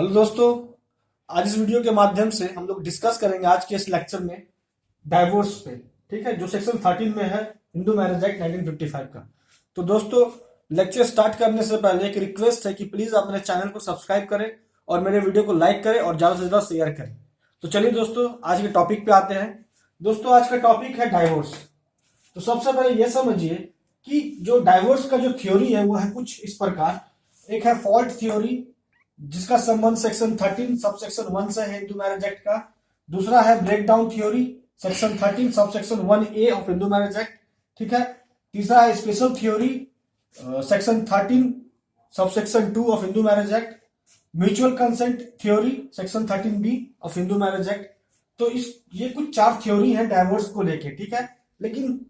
Hello दोस्तों। आज इस वीडियो के माध्यम से हम लोग डिस्कस करेंगे आज के इस लेक्चर में डाइवोर्स पे। ठीक है, जो सेक्शन 13 में है हिंदू मैरिज एक्ट 1955 का। तो दोस्तों, लेक्चर स्टार्ट करने से पहले एक रिक्वेस्ट है कि प्लीज आप मेरे चैनल को सब्सक्राइब करें और मेरे वीडियो को लाइक करें और ज्यादा से ज्यादा शेयर करें। तो चलिए दोस्तों, आज के टॉपिक पे आते हैं। दोस्तों, आज का टॉपिक है डाइवोर्स। तो सबसे पहले यह समझिए कि जो डाइवोर्स का जो थ्योरी है वो है कुछ इस प्रकार। एक है फॉल्ट थ्योरी, जिसका संबंध सेक्शन 13 सब सेक्शन 1 से है हिंदू मैरिज एक्ट का। दूसरा है breakdown theory, section 13 sub section 1A of Hindu marriage act. ठीक है। तीसरा है special theory, section 13 sub section 2 of Hindu marriage act. Mutual consent theory, section 13B of Hindu marriage act. तो ये कुछ 4 थ्योरी है डाइवोर्स को लेके। ठीक है, लेकिन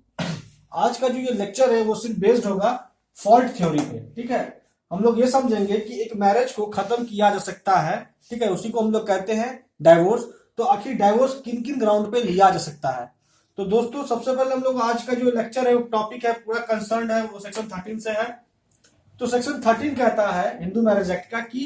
आज का जो ये लेक्चर है वो सिर्फ बेस्ड होगा फॉल्ट थ्योरी पे। ठीक है, हम लोग ये समझेंगे कि एक मैरिज को खत्म किया जा सकता है। ठीक है, उसी को हम लोग कहते हैं डाइवोर्स। तो आखिर डाइवोर्स किन किन ग्राउंड पे लिया जा सकता है। तो दोस्तों, सबसे पहले हम लोग आज का जो लेक्चर है वो टॉपिक है पूरा कंसर्न है वो सेक्शन 13 से है। तो सेक्शन 13 कहता है हिंदू मैरिज एक्ट का कि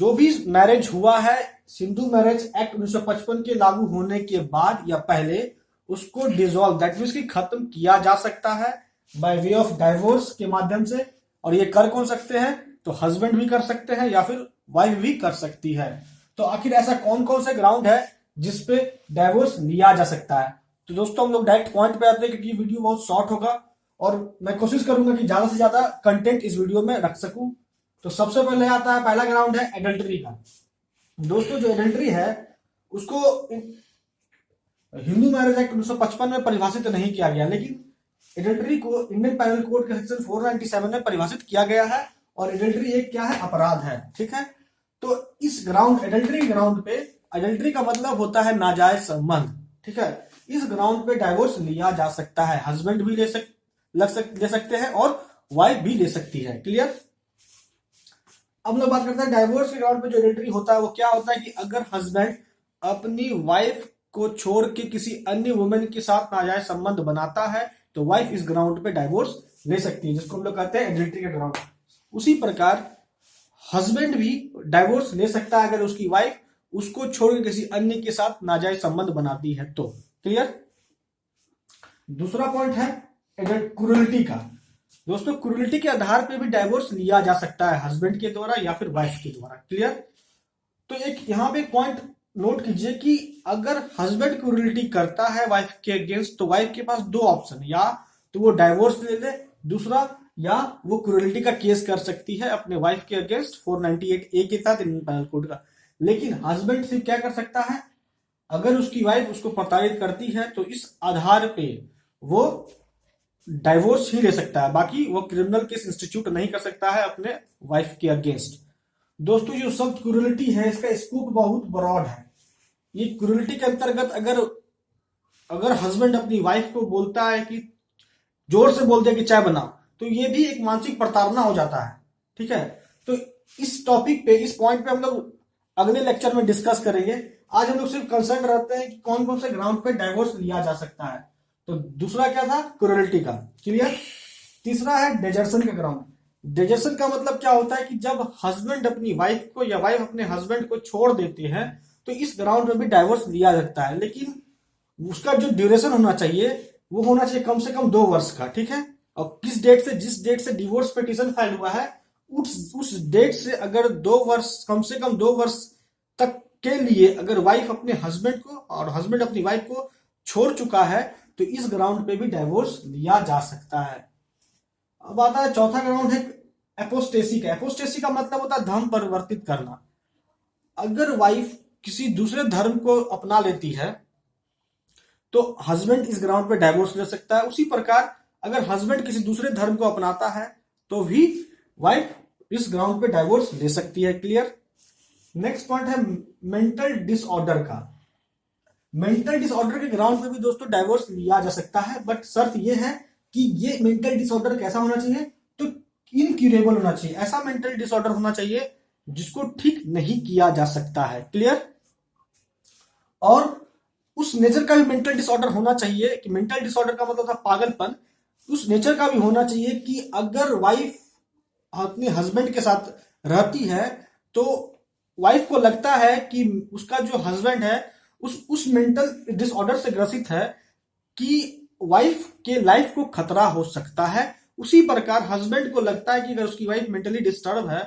जो भी मैरिज हुआ है हिंदू मैरिज एक्ट 1955 के लागू होने के बाद या पहले, उसको डिसॉल्व दैट मींस कि खत्म किया जा सकता है बाय वे ऑफ डाइवोर्स के माध्यम से। और ये कर कौन सकते हैं? तो हस्बैंड भी कर सकते हैं या फिर वाइफ भी कर सकती है। तो आखिर ऐसा कौन कौन से ग्राउंड है जिसपे डाइवोर्स लिया जा सकता है। तो दोस्तों, हम लोग डायरेक्ट पॉइंट पे आते हैं क्योंकि वीडियो बहुत शॉर्ट होगा और मैं कोशिश करूंगा कि ज्यादा से ज्यादा कंटेंट इस वीडियो में रख सकूं। तो सबसे पहले आता है, पहला ग्राउंड है एडल्टरी का। दोस्तों, जो एडल्टरी है उसको हिंदू मैरिज एक्ट 1955 में परिभाषित नहीं किया गया, लेकिन एडल्टरी को इंडियन पैनल कोड के सेक्शन 497 में परिभाषित किया गया है। और एडल्टरी एक क्या है? अपराध है। ठीक है, तो इस ग्राउंड एडल्टरी ग्राउंड पे, एडल्टरी का मतलब होता है नाजायज संबंध। ठीक है, इस ग्राउंड पे डाइवोर्स लिया जा सकता है। हस्बैंड भी ले सकते हैं और वाइफ भी ले सकती है। क्लियर। अब लोग बात करते हैं डाइवोर्स के ग्राउंड पे जो एडल्टरी होता है वो क्या होता है कि अगर हस्बैंड अपनी वाइफ को छोड़ के किसी अन्य वुमेन के साथ नाजायज संबंध बनाता है तो वाइफ इस ग्राउंड पे डाइवोर्स ले सकती है, जिसको हम लोग कहते हैं एडल्टरी का ग्राउंड। उसी प्रकार हस्बैंड भी डाइवोर्स ले सकता है अगर उसकी वाइफ उसको छोड़कर किसी अन्य के साथ नाजायज संबंध बनाती है तो। क्लियर। दूसरा पॉइंट है क्रूरल्टी का। दोस्तों, क्रूरल्टी के आधार पर भी डाइवोर्स लिया जा सकता है हस्बैंड के द्वारा या फिर वाइफ के द्वारा। क्लियर। तो एक यहां पे पॉइंट नोट कीजिए कि अगर हस्बैंड क्रूरल्टी करता है वाइफ के अगेंस्ट तो वाइफ के पास दो ऑप्शन, या तो वो डाइवोर्स ले ले, दूसरा या वो क्रूरल्टी का केस कर सकती है अपने वाइफ के अगेंस्ट 498A के तहत इंडियन पैनल कोड का। लेकिन हस्बैंड सिर्फ क्या कर सकता है? अगर उसकी वाइफ उसको प्रताड़ित करती है तो इस आधार पे वो डाइवोर्स ही ले सकता है, बाकी वो क्रिमिनल केस इंस्टीट्यूट नहीं कर सकता है अपने वाइफ के अगेंस्ट। दोस्तों, जो शब्द क्रूरल्टी है इसका स्कोप बहुत ब्रॉड है। ये क्रूरल्टी के अंतर्गत अगर हस्बैंड अपनी वाइफ को बोलता है कि जोर से बोल दे कि चाय बना, तो ये भी एक मानसिक प्रताड़ना हो जाता है। ठीक है, तो इस टॉपिक पे, इस पॉइंट पे हम लोग अगले लेक्चर में डिस्कस करेंगे। आज हम लोग सिर्फ कंसर्न रहते हैं कि कौन कौन से ग्राउंड पे डाइवोर्स लिया जा सकता है। तो दूसरा क्या था? क्रूरल्टी का। क्लियर। तीसरा है डेजर्सन का ग्राउंड। डेजर्सन का मतलब क्या होता है कि जब हस्बैंड अपनी वाइफ को या वाइफ अपने हस्बैंड को छोड़ देते हैं तो इस ग्राउंड में भी डाइवोर्स लिया जाता है, लेकिन उसका जो ड्यूरेशन होना चाहिए वो होना चाहिए कम से कम 2 वर्ष का। ठीक है, और जिस डेट से डिवोर्स पिटीशन फाइल हुआ है उस डेट से अगर 2 वर्ष, कम से कम 2 वर्ष तक के लिए अगर वाइफ अपने हस्बैंड को और हस्बैंड अपनी वाइफ को छोड़ चुका है तो इस ग्राउंड पे भी डाइवोर्स लिया जा सकता है। अब आता है चौथा ग्राउंड है एपोस्टेसी का। एपोस्टेसी का मतलब होता है धर्म परिवर्तित करना। अगर वाइफ किसी दूसरे धर्म को अपना लेती है तो हस्बैंड इस ग्राउंड पे डाइवोर्स ले सकता है। उसी प्रकार अगर हस्बैंड किसी दूसरे धर्म को अपनाता है तो भी वाइफ इस ग्राउंड पे डाइवोर्स ले सकती है। क्लियर। नेक्स्ट पॉइंट है मेंटल डिसऑर्डर का। मेंटल डिसऑर्डर के ग्राउंड पे भी दोस्तों डाइवोर्स लिया जा सकता है, बट शर्त यह है कि ये मेंटल डिसऑर्डर कैसा होना चाहिए? तो इनक्यूरेबल होना चाहिए। ऐसा मेंटल डिसऑर्डर होना चाहिए जिसको ठीक नहीं किया जा सकता है। क्लियर। और उस नेचर का भी मेंटल डिसऑर्डर होना चाहिए कि मेंटल डिसऑर्डर का मतलब था पागलपन। उस नेचर का भी होना चाहिए कि अगर वाइफ अपने हस्बैंड के साथ रहती है तो वाइफ को लगता है कि उसका जो हस्बैंड है उस मेंटल डिसऑर्डर से ग्रसित है कि वाइफ के लाइफ को खतरा हो सकता है, उसी प्रकार हस्बैंड को लगता है कि अगर उसकी वाइफ मेंटली डिस्टर्ब है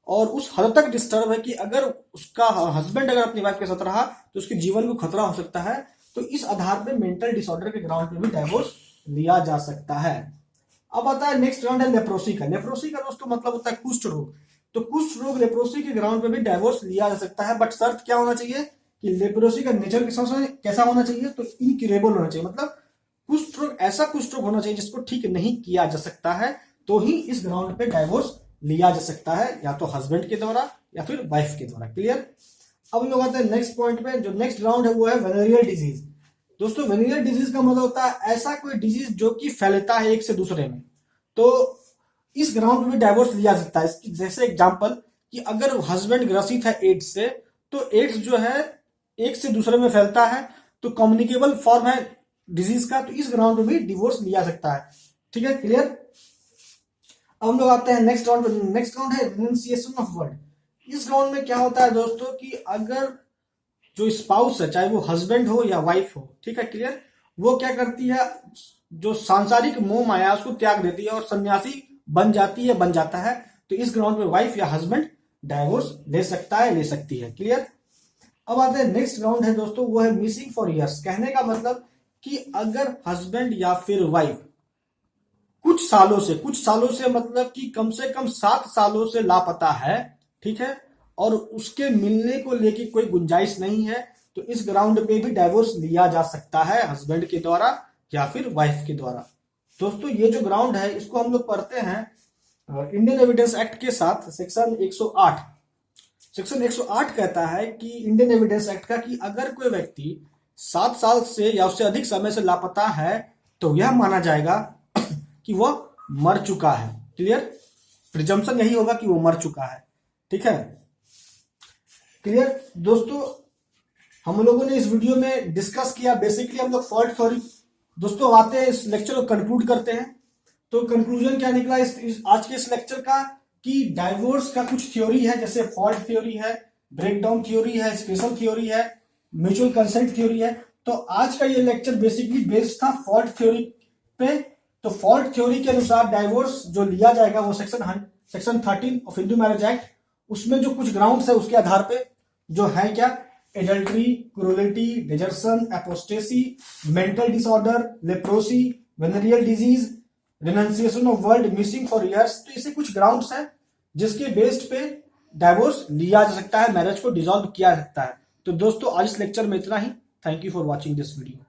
और उस हद तक डिस्टर्ब है कि अगर उसका हस्बैंड अगर अपनी वाइफ के साथ रहा तो उसके जीवन को खतरा हो सकता है, तो इस आधार पे मेंटल डिसऑर्डर के ग्राउंड पे भी डाइवोर्स लिया जा सकता है। अब आता है नेक्स्ट ग्राउंड है लेप्रोसी का। लेप्रोसी का दोस्तों मतलब होता है कुष्ठ रोग। तो कुष्ठ रोग लेप्रोसी के ग्राउंड पे भी डाइवोर्स लिया जा सकता है, बट शर्त क्या होना चाहिए कि लेप्रोसी का नेचर कैसा होना चाहिए, तो इनक्यूरेबल होना चाहिए, मतलब कुष्ठ रोग ऐसा कुष्ठ रोग होना चाहिए जिसको ठीक नहीं किया जा सकता है, तो ही इस ग्राउंड पे डाइवोर्स लिया जा सकता है, या तो हस्बैंड के द्वारा या फिर वाइफ के द्वारा। क्लियर। अब लोग आते हैं नेक्स्ट पॉइंट पे। जो नेक्स्ट ग्राउंड है वो है वेनेरियल डिजीज। दोस्तों वेनेरियल डिजीज का मतलब होता है ऐसा कोई डिजीज जो कि फैलता है एक से दूसरे में, तो इस ग्राउंड पे भी डाइवोर्स लिया सकता है। जैसे एग्जांपल कि अगर हस्बैंड ग्रसित है एड्स से, तो एड्स जो है एक से दूसरे में फैलता है, तो कम्युनिकेबल फॉर्म है डिजीज का, तो इस ग्राउंड पे भी डिवोर्स लिया सकता है। ठीक है, क्लियर। अब हम लोग आते हैं नेक्स्ट राउंड पे। नेक्स्ट राउंड है रिनंसिएशन ऑफ वर्ड। इस ग्राउंड में क्या होता है दोस्तों कि अगर जो स्पाउस है, चाहे वो हस्बैंड हो या वाइफ हो, ठीक है, क्लियर, वो क्या करती है, जो सांसारिक मोह माया उसको त्याग देती है और सन्यासी बन जाती है, बन जाता है, तो इस ग्राउंड पे वाइफ या हस्बैंड डाइवोर्स ले सकता है, ले सकती है। क्लियर। अब आते हैं नेक्स्ट राउंड है दोस्तों, वो है मिसिंग फॉर ईयर्स। कहने का मतलब कि अगर हस्बैंड या फिर वाइफ कुछ सालों से मतलब कि कम से कम 7 सालों से लापता है, ठीक है, और उसके मिलने को लेके कोई गुंजाइश नहीं है, तो इस ग्राउंड पे भी डाइवोर्स लिया जा सकता है हस्बैंड के द्वारा या फिर वाइफ के द्वारा। दोस्तों ये जो ग्राउंड है इसको हम लोग पढ़ते हैं इंडियन एविडेंस एक्ट के साथ सेक्शन 108। सेक्शन 108 कहता है कि इंडियन एविडेंस एक्ट का कि अगर कोई व्यक्ति 7 साल से या उससे अधिक समय से लापता है तो यह माना जाएगा कि वह मर चुका है। क्लियर। प्रिजम्पशन यही होगा कि वो मर चुका है। ठीक है, क्लियर। दोस्तों हम लोगों ने इस वीडियो में डिस्कस किया बेसिकली हम लोग फॉल्ट थ्योरी। दोस्तों आते हैं इस लेक्चर को कंक्लूड करते हैं। तो कंक्लूजन क्या निकला आज के इस लेक्चर का कि डाइवोर्स का कुछ थ्योरी है, जैसे फॉल्ट थ्योरी है, ब्रेकडाउन थ्योरी है, स्पेशल थ्योरी है, म्यूचुअल कंसेंट थ्योरी है। तो आज का ये लेक्चर बेसिकली बेस्ड था फॉल्ट थ्योरी पे। तो फॉल्ट थ्योरी के अनुसार डाइवोर्स जो लिया जाएगा वो section 13 of Hindu marriage act, उसमें जो कुछ ग्राउंड्स है उसके आधार पे जो है क्या, adultery, cruelty, desertion, apostasy, mental disorder, leprosy, venereal disease, renunciation of world, missing for years. तो ऐसे कुछ ग्राउंड्स हैं जिसके बेस्ड पे डाइवोर्स लिया जा सकता है, मैरिज को डिसॉल्व किया जा सकता है। तो दोस्तों आज इस लेक्चर में इतना ही। Thank you for watching this video.